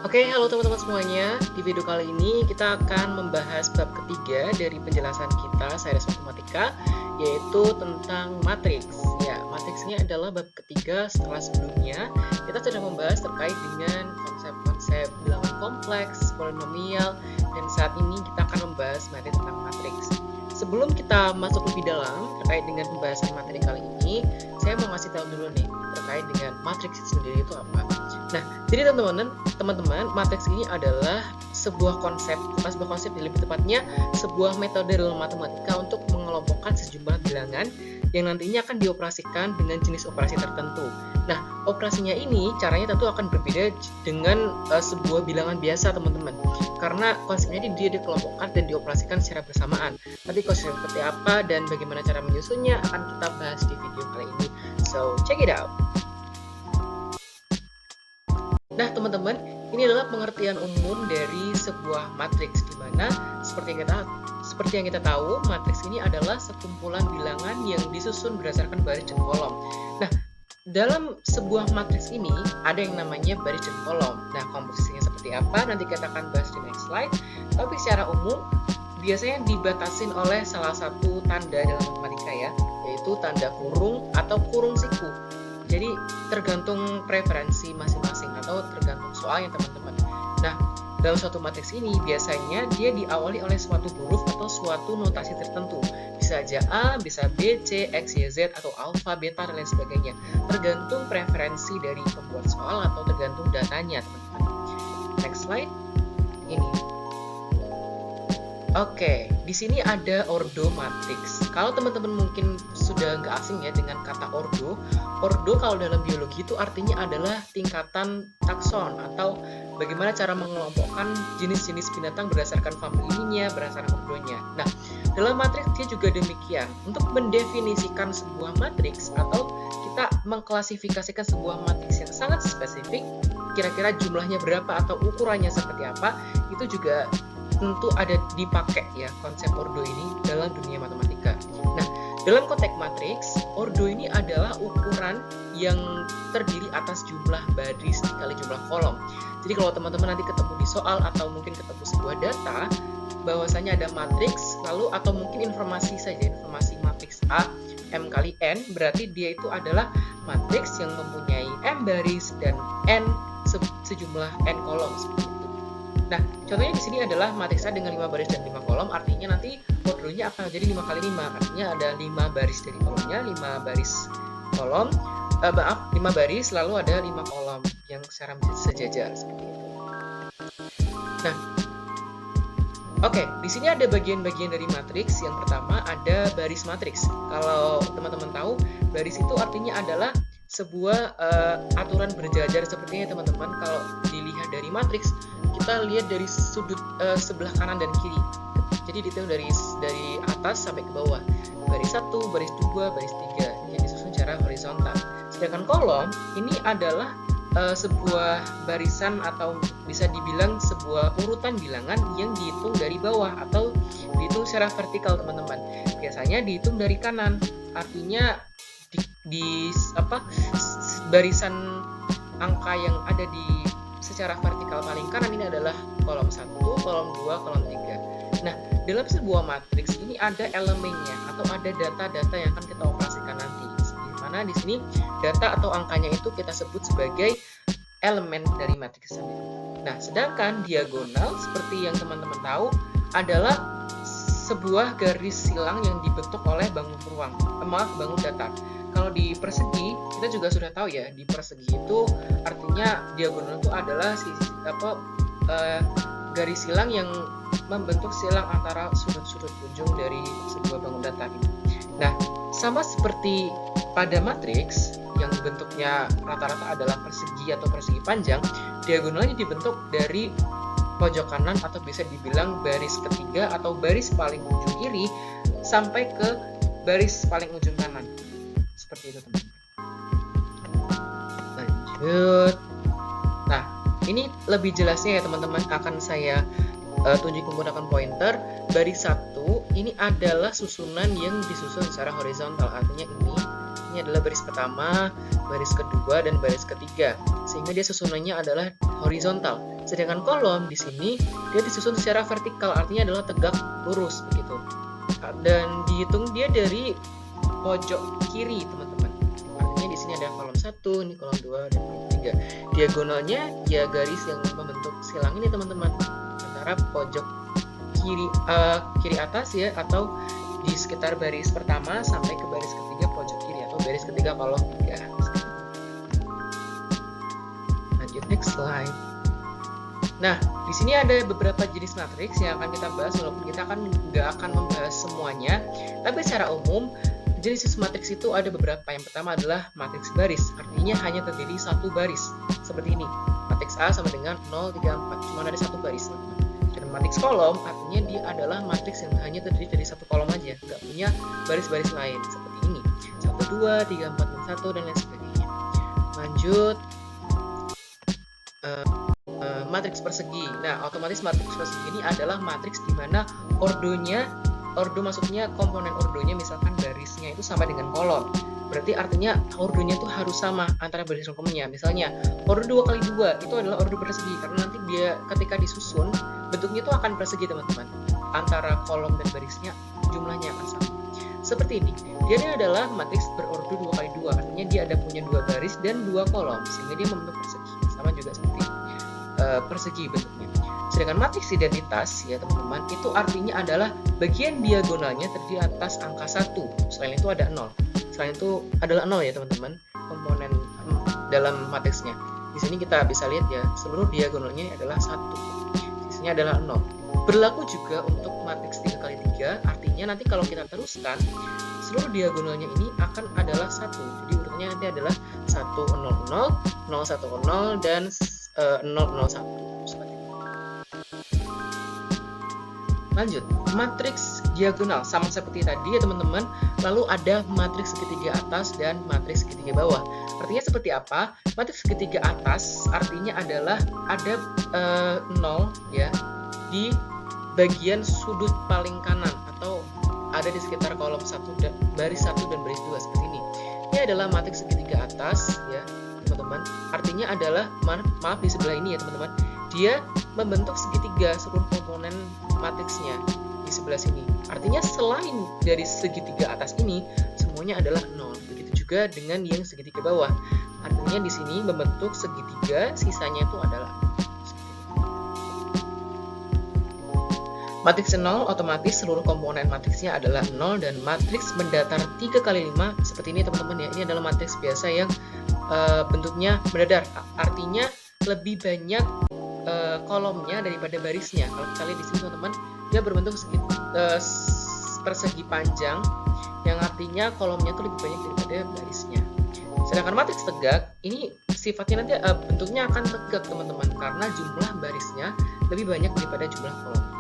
Oke, halo teman-teman semuanya. Di video kali ini kita akan membahas bab ketiga dari penjelasan kita series matematika, yaitu tentang matriks. Ya, matriks ini adalah bab ketiga setelah sebelumnya kita sudah membahas terkait dengan konsep-konsep bilangan kompleks, polinomial, dan saat ini kita akan membahas materi tentang matriks. Sebelum kita masuk lebih dalam terkait dengan pembahasan materi kali ini, saya mau ngasih tahu dulu nih terkait dengan matriks itu sendiri itu apa. Nah, jadi teman-teman, matriks ini adalah sebuah konsep, bukan sebuah konsep, lebih tepatnya sebuah metode dalam matematika untuk mengelompokkan sejumlah bilangan yang nantinya akan dioperasikan dengan jenis operasi tertentu. Nah, operasinya ini caranya tentu akan berbeda dengan sebuah bilangan biasa, teman-teman. Karena konsepnya dia dikelompokkan dan dioperasikan secara bersamaan. Nanti konsepnya seperti apa dan bagaimana cara menyusunnya akan kita bahas di video kali ini. So, check it out. Nah, teman-teman, ini adalah pengertian umum dari sebuah matriks, di mana seperti yang kita tahu, matriks ini adalah sekumpulan bilangan yang disusun berdasarkan baris dan kolom. Nah, dalam sebuah matriks ini ada yang namanya baris dan kolom. Nah, komposisinya seperti apa nanti kita akan bahas di next slide. Tapi secara umum biasanya dibatasin oleh salah satu tanda dalam matematika ya, yaitu tanda kurung atau kurung siku. Jadi tergantung preferensi masing-masing atau tergantung soalnya teman-teman. Nah, dalam suatu matriks ini biasanya dia diawali oleh suatu huruf atau suatu notasi tertentu. Bisa aja A, bisa B, C, X, Y, Z, atau alfa, beta, dan lain sebagainya. Tergantung preferensi dari pembuat soal atau tergantung datanya, teman-teman. Next slide. Ini. Oke, di sini ada ordo matriks. Kalau teman-teman mungkin sudah nggak asing ya dengan kata ordo. Ordo kalau dalam biologi itu artinya adalah tingkatan takson atau bagaimana cara mengelompokkan jenis-jenis binatang berdasarkan familinya, berdasarkan ordonya. Nah, dalam matriks dia juga demikian. Untuk mendefinisikan sebuah matriks atau kita mengklasifikasikan sebuah matriks yang sangat spesifik, kira-kira jumlahnya berapa atau ukurannya seperti apa, itu juga tentu ada dipakai ya konsep ordo ini dalam dunia matematika. Nah, dalam konteks matriks, ordo ini adalah ukuran yang terdiri atas jumlah baris dikali jumlah kolom. Jadi kalau teman-teman nanti ketemu di soal atau mungkin ketemu sebuah data, bahwasanya ada matriks, lalu atau mungkin informasi saja, informasi matriks A, M kali N, berarti dia itu adalah matriks yang mempunyai M baris dan N sejumlah N kolom seperti itu. Nah, contohnya di sini adalah matriks A dengan 5 baris dan 5 kolom, artinya nanti ordonya akan jadi 5 kali 5, artinya ada 5 baris dari kolomnya, 5 baris kolom, 5 baris, lalu ada 5 kolom yang secara sejajar seperti itu. Nah, oke, di sini ada bagian-bagian dari matriks. Yang pertama ada baris matriks. Kalau teman-teman tahu, baris itu artinya adalah sebuah aturan berjajar seperti ini, teman-teman. Kalau dilihat dari matriks, kita lihat dari sudut sebelah kanan dan kiri. Jadi dihitung dari atas sampai ke bawah. Baris 1, baris 2, baris 3 yang disusun secara horizontal. Sedangkan kolom ini adalah sebuah barisan atau bisa dibilang sebuah urutan bilangan yang dihitung dari bawah atau dihitung secara vertikal, teman-teman. Biasanya dihitung dari kanan. Artinya di barisan angka yang ada di secara vertikal paling kanan ini adalah kolom 1, kolom 2, kolom 3. Nah, dalam sebuah matriks ini ada elemennya atau ada data-data yang akan kita operasikan nanti. Di mana di sini data atau angkanya itu kita sebut sebagai elemen dari matriks tersebut. Nah, sedangkan diagonal seperti yang teman-teman tahu adalah sebuah garis silang yang dibentuk oleh bangun datar. Kalau di persegi, kita juga sudah tahu ya, di persegi itu artinya diagonal itu adalah garis silang yang membentuk silang antara sudut-sudut ujung dari sebuah bangun datar ini. Nah, sama seperti pada matriks yang bentuknya rata-rata adalah persegi atau persegi panjang, diagonalnya dibentuk dari pojok kanan atau bisa dibilang baris ketiga atau baris paling ujung kiri sampai ke baris paling ujung kanan. Seperti itu, teman-teman. Lanjut. Nah, ini lebih jelasnya ya teman-teman, akan saya tunjuk menggunakan pointer. Baris 1 ini adalah susunan yang disusun secara horizontal, artinya ini artinya adalah baris pertama, baris kedua, dan baris ketiga, sehingga dia susunannya adalah horizontal. Sedangkan kolom di sini dia disusun secara vertikal, artinya adalah tegak lurus begitu. Dan dihitung dia dari pojok kiri, teman-teman. Artinya di sini ada kolom 1, ini kolom 2, dan kolom 3. Diagonalnya ya garis yang membentuk silang ini, teman-teman, antara pojok kiri atas ya, atau di sekitar baris pertama sampai ke baris ketiga pojok kiri, atau baris ketiga kolom 3. Lanjut, next slide. Nah, di sini ada beberapa jenis matriks yang akan kita bahas, walaupun kita nggak akan membahas semuanya. Tapi secara umum, jenis matriks itu ada beberapa. Yang pertama adalah matriks baris, artinya hanya terdiri satu baris, seperti ini. Matriks A sama dengan 0, 3, 4, cuma ada satu baris. Dan matriks kolom, artinya dia adalah matriks yang hanya terdiri dari satu kolom aja, nggak punya baris-baris lain, seperti ini. 1, 2, 3, 4, 5, 1, dan lain sebagainya. Lanjut. Matriks persegi. Nah, otomatis matriks persegi ini adalah matriks di mana ordo maksudnya komponen ordonya, misalkan barisnya itu sama dengan kolom. Berarti artinya ordonya itu harus sama antara baris dan kolomnya. Misalnya, ordo 2 kali 2 itu adalah ordo persegi, karena nanti dia ketika disusun bentuknya itu akan persegi, teman-teman. Antara kolom dan barisnya jumlahnya akan sama. Seperti ini. Dia adalah matriks berordo 2 kali 2, artinya dia ada punya 2 baris dan 2 kolom, sehingga dia membentuk persegi. Sama juga seperti persegi bentuknya. Sedangkan matriks identitas ya teman-teman, itu artinya adalah bagian diagonalnya terdiri atas angka 1. Selain itu ada 0. Selain itu adalah 0 ya teman-teman, komponen dalam matriksnya. Di sini kita bisa lihat ya, seluruh diagonalnya adalah 1. Sisanya adalah 0. Berlaku juga untuk matriks 3 kali 3, artinya nanti kalau kita teruskan, seluruh diagonalnya ini akan adalah 1. Jadi urutannya nanti adalah 1, 0, 0, 0, 1, 0, dan 001. Lanjut, matriks diagonal sama seperti tadi ya teman-teman. Lalu ada matriks segitiga atas dan matriks segitiga bawah. Artinya seperti apa? Matriks segitiga atas artinya adalah ada 0 ya di bagian sudut paling kanan, atau ada di sekitar kolom 1 dan baris 1 dan baris 2 seperti ini. Ini adalah matriks segitiga atas ya teman-teman. Artinya adalah maaf di sebelah ini ya teman-teman, dia membentuk segitiga seluruh komponen matriksnya di sebelah sini. Artinya selain dari segitiga atas ini semuanya adalah 0. Begitu juga dengan yang segitiga bawah. Artinya di sini membentuk segitiga, sisanya itu adalah matriks 0, otomatis seluruh komponen matriksnya adalah 0, dan matriks mendatar 3 kali 5 seperti ini teman-teman ya. Ini adalah matriks biasa yang bentuknya mendatar, artinya lebih banyak kolomnya daripada barisnya. Kalau kita lihat di sini teman-teman, dia berbentuk persegi panjang, yang artinya kolomnya itu lebih banyak daripada barisnya. Sedangkan matriks tegak ini sifatnya nanti bentuknya akan tegak teman-teman, karena jumlah barisnya lebih banyak daripada jumlah kolomnya.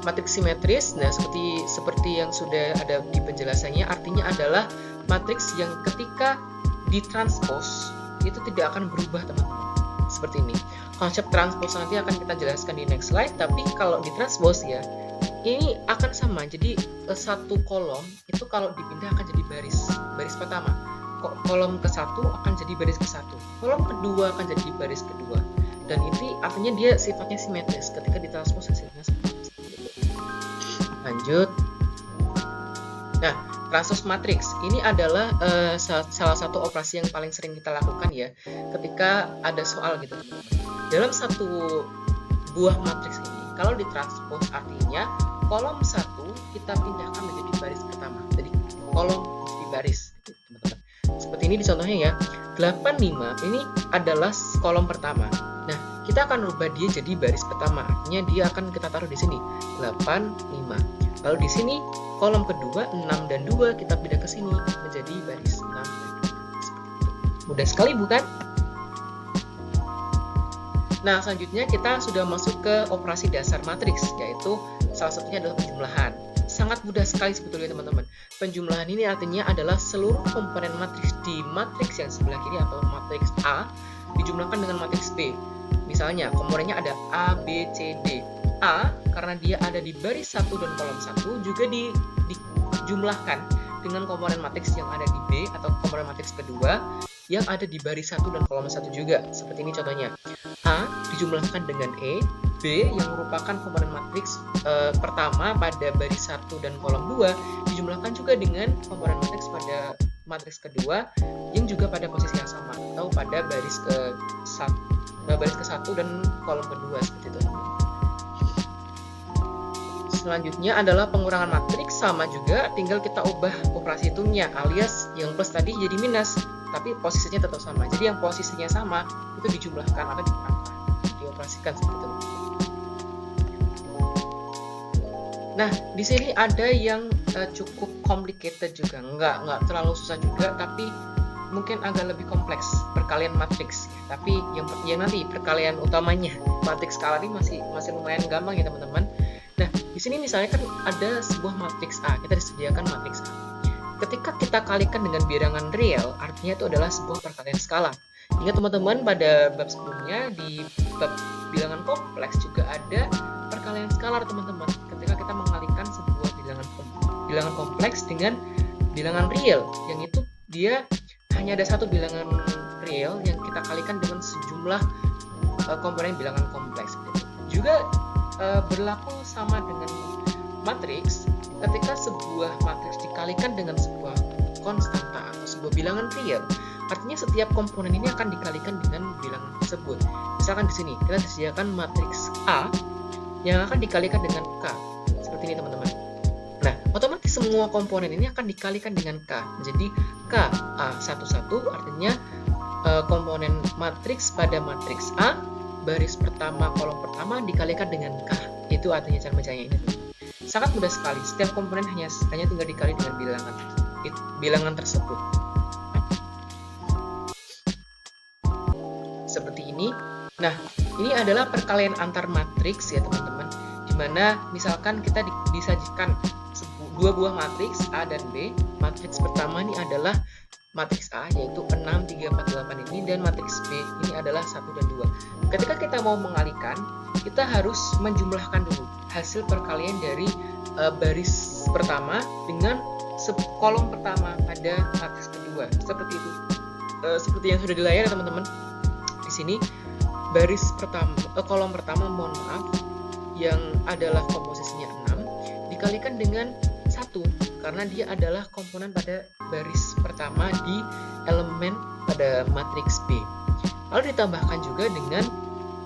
Matriks simetris, nah seperti yang sudah ada di penjelasannya, artinya adalah matriks yang ketika ditranspos itu tidak akan berubah teman-teman. Seperti ini. Konsep transpos nanti akan kita jelaskan di next slide, tapi kalau ditranspos ya, ini akan sama. Jadi satu kolom itu kalau dipindah akan jadi baris pertama. Kolom ke-1 akan jadi baris ke-1. Kolom kedua akan jadi baris kedua. Dan ini artinya dia sifatnya simetris. Ketika ditranspos hasilnya sama. Lanjut. Nah, transpos matriks ini adalah salah satu operasi yang paling sering kita lakukan ya ketika ada soal gitu. Dalam satu buah matriks ini, kalau ditranspos artinya kolom 1 kita pindahkan menjadi baris pertama. Jadi kolom menjadi baris gitu, teman-teman. Seperti ini di contohnya ya. 85 ini adalah kolom pertama. Nah, kita akan rubah dia jadi baris pertama. Artinya dia akan kita taruh di sini 85. Lalu di sini kolom kedua 6 dan 2 kita pindah ke sini menjadi baris 6 dan 2. Mudah sekali bukan? Nah, selanjutnya kita sudah masuk ke operasi dasar matriks, yaitu salah satunya adalah penjumlahan. Sangat mudah sekali sebetulnya teman-teman. Penjumlahan ini artinya adalah seluruh komponen matriks di matriks yang sebelah kiri atau matriks A dijumlahkan dengan matriks B. Misalnya komponennya ada A, B, C, D. A karena dia ada di baris 1 dan kolom 1 juga dijumlahkan dengan komponen matriks yang ada di B atau komponen matriks kedua yang ada di baris 1 dan kolom 1 juga. Seperti ini contohnya. A dijumlahkan dengan E, B yang merupakan komponen matriks pertama pada baris 1 dan kolom 2 dijumlahkan juga dengan komponen matriks pada matriks kedua yang juga pada posisi yang sama atau pada baris ke-1 dan kolom kedua seperti itu. Selanjutnya adalah pengurangan matriks, sama juga, tinggal kita ubah operasi hitungnya, alias yang plus tadi jadi minus, tapi posisinya tetap sama. Jadi yang posisinya sama itu dijumlahkan atau dikurangkan, dioperasikan seperti itu. Nah, di sini ada yang cukup complicated juga, nggak terlalu susah juga, tapi mungkin agak lebih kompleks, perkalian matriks. Tapi yang nanti perkalian utamanya matriks skala ini masih lumayan gampang ya teman-teman. Nah, di sini misalnya kan ada sebuah matriks A, kita disediakan matriks A. Ketika kita kalikan dengan bilangan real, artinya itu adalah sebuah perkalian skala. Ingat teman-teman, pada bab sebelumnya di bab bilangan kompleks juga ada perkalian skalar teman-teman. Ketika kita mengalihkan sebuah bilangan kompleks dengan bilangan real, yang itu dia hanya ada satu bilangan real yang kita kalikan dengan sejumlah komponen bilangan kompleks. Juga berlaku sama dengan matriks. Ketika sebuah matriks dikalikan dengan sebuah konstanta atau sebuah bilangan real, artinya setiap komponen ini akan dikalikan dengan bilangan tersebut. Misalkan di sini kita disediakan matriks A yang akan dikalikan dengan K, seperti ini teman-teman. Nah, otomatis semua komponen ini akan dikalikan dengan K, menjadi KA11, artinya komponen matriks pada matriks A baris pertama kolom pertama dikalikan dengan K. Itu artinya cara bacanya ini. Sangat mudah sekali. Setiap komponen hanya tinggal dikali dengan bilangan tersebut. Seperti ini. Nah, ini adalah perkalian antar matriks ya teman-teman. Dimana misalkan kita disajikan dua buah matriks A dan B. Matriks pertama ini adalah matriks A, yaitu 6, 3, 4, 8 ini, dan matriks B ini adalah 1 dan 2. Ketika kita mau mengalihkan, kita harus menjumlahkan dulu hasil perkalian dari baris pertama dengan kolom pertama pada matriks kedua. Seperti itu. Seperti yang sudah di layar ya teman-teman. Di sini baris pertama, kolom pertama, mohon maaf, yang adalah komposisinya 6 dikalikan dengan 1 karena dia adalah komponen pada baris pertama di elemen pada matriks B. Lalu ditambahkan juga dengan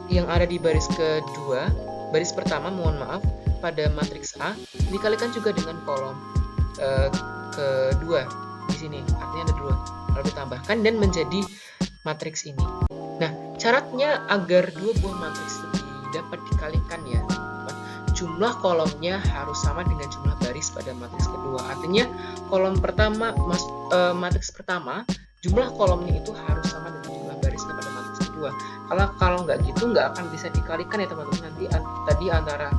yang ada di baris kedua, baris pertama mohon maaf pada matriks A dikalikan juga dengan kolom kedua di sini, artinya ada 2. Lalu ditambahkan dan menjadi matriks ini. Nah, syaratnya agar dua buah matriks ini dapat dikalikan ya, jumlah kolomnya harus sama dengan jumlah baris pada matriks kedua. Artinya kolom pertama matriks pertama, jumlah kolomnya itu harus sama dengan jumlah barisnya pada matriks kedua. Kalau nggak gitu nggak akan bisa dikalikan ya teman-teman. Nanti tadi antara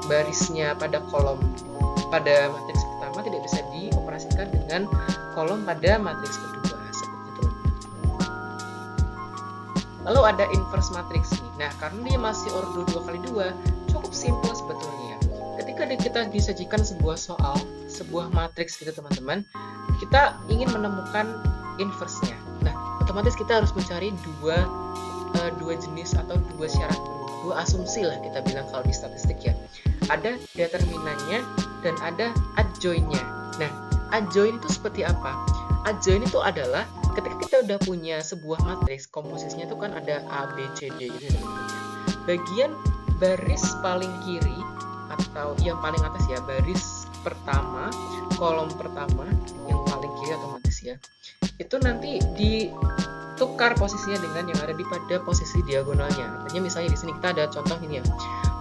barisnya pada kolom pada matriks pertama tidak bisa dioperasikan dengan kolom pada matriks kedua seperti itu. Lalu ada inverse matriks nih. Nah, karena dia masih ordo 2x2, cukup simpel sebetulnya. Ketika kita disajikan sebuah soal, sebuah matriks gitu teman-teman, kita ingin menemukan inverse-nya. Nah, otomatis kita harus mencari dua jenis atau dua syarat, dua asumsi lah kita bilang kalau di statistik ya. Ada determinannya dan ada adjoint-nya. Nah, adjoint itu seperti apa? Adjoint itu adalah ketika kita udah punya sebuah matriks, komposisinya itu kan ada A, B, C, D gitu ya. Bagian baris paling kiri atau yang paling atas ya, baris pertama, kolom pertama yang paling kiri otomatis ya, itu nanti ditukar posisinya dengan yang ada di pada posisi diagonalnya. Artinya misalnya di sini kita ada contoh ini ya,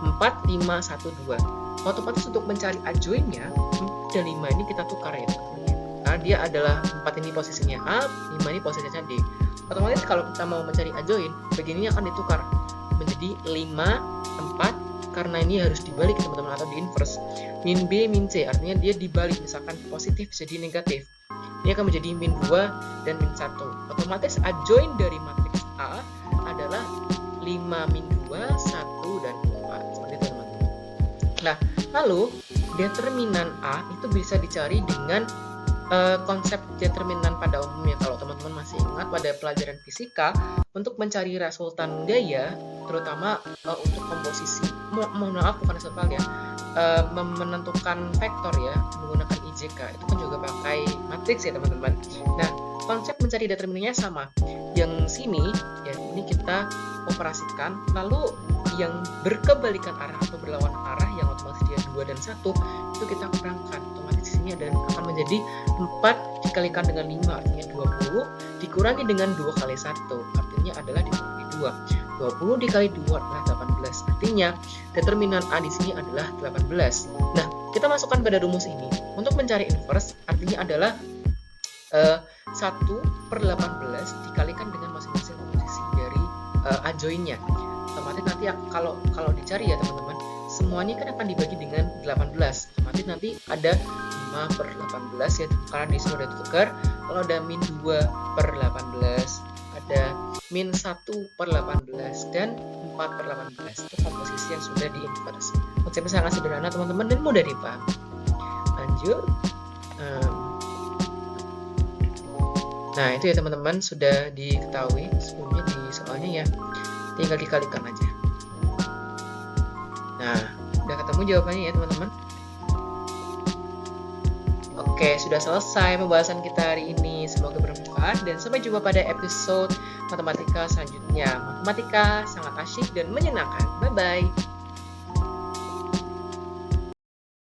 4, 5, 1, 2. Otomatis untuk mencari adjoint-nya 4 dan 5 ini kita tukar ya teman-teman. Karena dia adalah 4 ini posisinya A, 5 ini posisinya D. Otomatis kalau kita mau mencari adjoint, bagian ini akan ditukar menjadi 5, 4, karena ini harus dibalik teman-teman atau di inverse. Min B, min C, artinya dia dibalik, misalkan positif jadi negatif. Ini akan menjadi min 2 dan min 1. Otomatis adjoint dari matriks A adalah 5, min 2, 1, dan 4. Seperti itu teman-teman. Nah, lalu determinan A itu bisa dicari dengan konsep determinan pada umumnya. Kalau teman-teman masih ingat pada pelajaran fisika, untuk mencari resultan gaya, terutama untuk komposisi, mohon maaf bukan resultan ya, menentukan vektor ya, menggunakan IJK, itu kan juga pakai matriks ya teman-teman. Nah, konsep mencari determinannya sama. Yang sini, ya ini kita operasikan, lalu yang berkebalikan arah atau berlawan arah, yang otomatis dia 2 dan 1, itu kita kurangkan. Otomatis ini akan menjadi 4 dikalikan dengan 5, artinya 20, dikurangi dengan 2 kali 1, artinya adalah dikurangi 2. 20 dikali 2 adalah 18, artinya determinan A di sini adalah 18. Nah, kita masukkan pada rumus ini. Untuk mencari inverse, artinya adalah 1/18 dikalikan dengan masing-masing komposisi dari adjoinnya. Otomatis nanti kalau dicari ya teman-teman, semuanya kan akan dibagi dengan 18. Otomatis nanti ada 5/18 ya, karena di sini udah tukar. Kalau ada min 2/18, ada min 1/18 dan 4/18, itu komposisi yang sudah di inverse. Konsepnya sangat sederhana teman-teman dan mudah dipahami. Lanjut. Nah itu ya teman-teman, sudah diketahui sebelumnya di soalnya ya, tinggal dikalikan aja. Nah udah ketemu jawabannya ya teman-teman. Oke, sudah selesai pembahasan kita hari ini. Semoga bermanfaat dan sampai jumpa pada episode matematika selanjutnya. Matematika sangat asyik dan menyenangkan. Bye-bye.